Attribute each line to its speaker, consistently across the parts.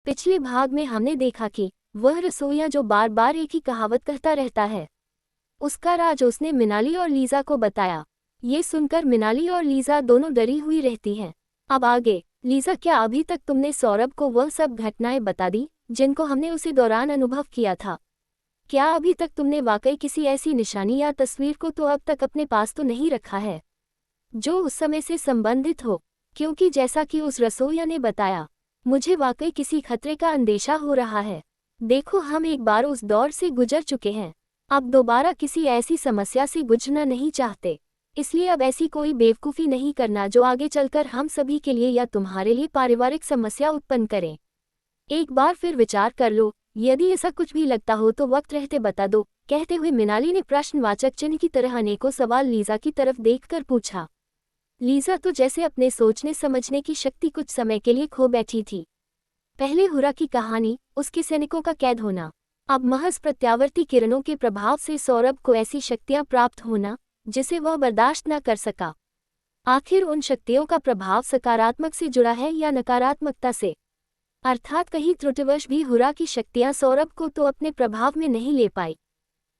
Speaker 1: पिछले भाग में हमने देखा कि वह रसोइया जो बार बार एक ही कहावत कहता रहता है, उसका राज उसने मिनाली और लीजा को बताया। ये सुनकर मिनाली और लीजा दोनों डरी हुई रहती हैं। अब आगे, लीजा, क्या अभी तक तुमने सौरभ को वह सब घटनाएं बता दी जिनको हमने उसी दौरान अनुभव किया था? क्या अभी तक तुमने वाकई किसी ऐसी निशानी या तस्वीर को तो अब तक अपने पास तो नहीं रखा है जो उस समय से संबंधित हो? क्योंकि जैसा कि उस रसोइया ने बताया, मुझे वाकई किसी खतरे का अंदेशा हो रहा है। देखो, हम एक बार उस दौर से गुजर चुके हैं, अब दोबारा किसी ऐसी समस्या से गुजरना नहीं चाहते। इसलिए अब ऐसी कोई बेवकूफ़ी नहीं करना जो आगे चलकर हम सभी के लिए या तुम्हारे लिए पारिवारिक समस्या उत्पन्न करें। एक बार फिर विचार कर लो, यदि ऐसा कुछ भी लगता हो तो वक्त रहते बता दो। कहते हुए मिनाली ने प्रश्नवाचक चिन्ह की तरह अनेकों सवाल लीजा की तरफ देखकर पूछा। लीजा तो जैसे अपने सोचने समझने की शक्ति कुछ समय के लिए खो बैठी थी। पहले हुरा की कहानी, उसके सैनिकों का कैद होना, अब महज प्रत्यावर्ती किरणों के प्रभाव से सौरभ को ऐसी शक्तियां प्राप्त होना जिसे वह बर्दाश्त न कर सका। आखिर उन शक्तियों का प्रभाव सकारात्मक से जुड़ा है या नकारात्मकता से? अर्थात कहीं त्रुटिवश भी हुरा की शक्तियां सौरभ को तो अपने प्रभाव में नहीं ले पाई।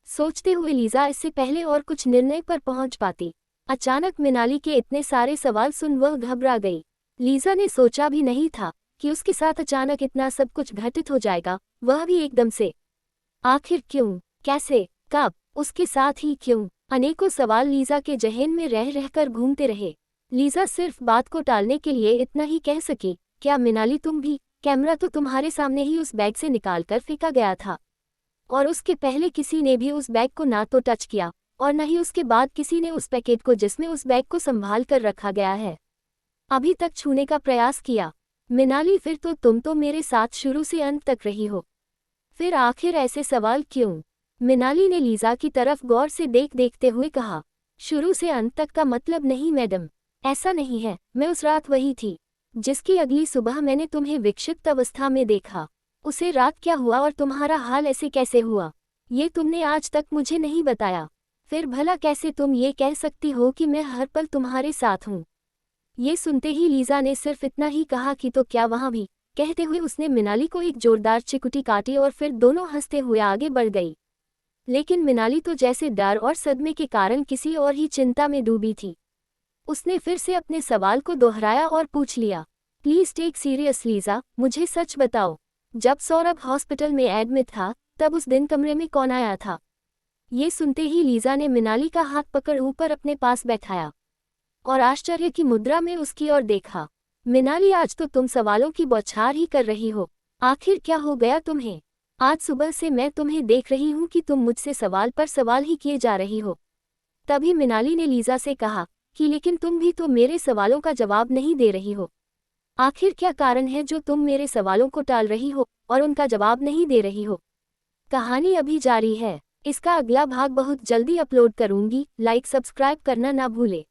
Speaker 1: सोचते हुए लीजा इससे पहले और कुछ निर्णय पर पहुंच पाती, अचानक मिनाली के इतने सारे सवाल सुन वह घबरा गई। लीजा ने सोचा भी नहीं था कि उसके साथ अचानक इतना सब कुछ घटित हो जाएगा, वह भी एकदम से। आखिर क्यों, कैसे, कब, उसके साथ ही क्यों? अनेकों सवाल लीजा के जहन में रह रहकर घूमते रहे। लीजा सिर्फ बात को टालने के लिए इतना ही कह सकी, क्या मिनाली तुम भी? कैमरा तो तुम्हारे सामने ही उस बैग से निकालकर फेंका गया था, और उसके पहले किसी ने भी उस बैग को ना तो टच किया और न ही उसके बाद किसी ने उस पैकेट को जिसमें उस बैग को संभाल कर रखा गया है अभी तक छूने का प्रयास किया। मिनाली, फिर तो तुम तो मेरे साथ शुरू से अंत तक रही हो, फिर आखिर ऐसे सवाल क्यों? मिनाली ने लीजा की तरफ गौर से देखते हुए कहा। शुरू से अंत तक का मतलब नहीं मैडम, ऐसा नहीं है। मैं उस रात वही थी जिसकी अगली सुबह मैंने तुम्हें विक्षिप्त अवस्था में देखा। उसे रात क्या हुआ और तुम्हारा हाल ऐसे कैसे हुआ, ये तुमने आज तक मुझे नहीं बताया। फिर भला कैसे तुम ये कह सकती हो कि मैं हर पल तुम्हारे साथ हूँ? ये सुनते ही लीजा ने सिर्फ इतना ही कहा कि तो क्या वहाँ भी? कहते हुए उसने मिनाली को एक जोरदार चिकुटी काटी और फिर दोनों हंसते हुए आगे बढ़ गई। लेकिन मिनाली तो जैसे डर और सदमे के कारण किसी और ही चिंता में डूबी थी। उसने फिर से अपने सवाल को दोहराया और पूछ लिया, प्लीज टेक सीरियस लीजा, मुझे सच बताओ, जब सौरभ हॉस्पिटल में एडमिट था तब उस दिन कमरे में कौन आया था? ये सुनते ही लीजा ने मिनाली का हाथ पकड़ ऊपर अपने पास बैठाया और आश्चर्य की मुद्रा में उसकी ओर देखा। मिनाली, आज तो तुम सवालों की बौछार ही कर रही हो। आखिर क्या हो गया तुम्हें? आज सुबह से मैं तुम्हें देख रही हूँ कि तुम मुझसे सवाल पर सवाल ही किए जा रही हो। तभी मिनाली ने लीजा से कहा कि लेकिन तुम भी तो मेरे सवालों का जवाब नहीं दे रही हो। आखिर क्या कारण है जो तुम मेरे सवालों को टाल रही हो और उनका जवाब नहीं दे रही हो? कहानी अभी जारी है, इसका अगला भाग बहुत जल्दी अपलोड करूंगी। लाइक सब्सक्राइब करना ना भूले।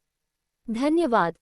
Speaker 1: धन्यवाद।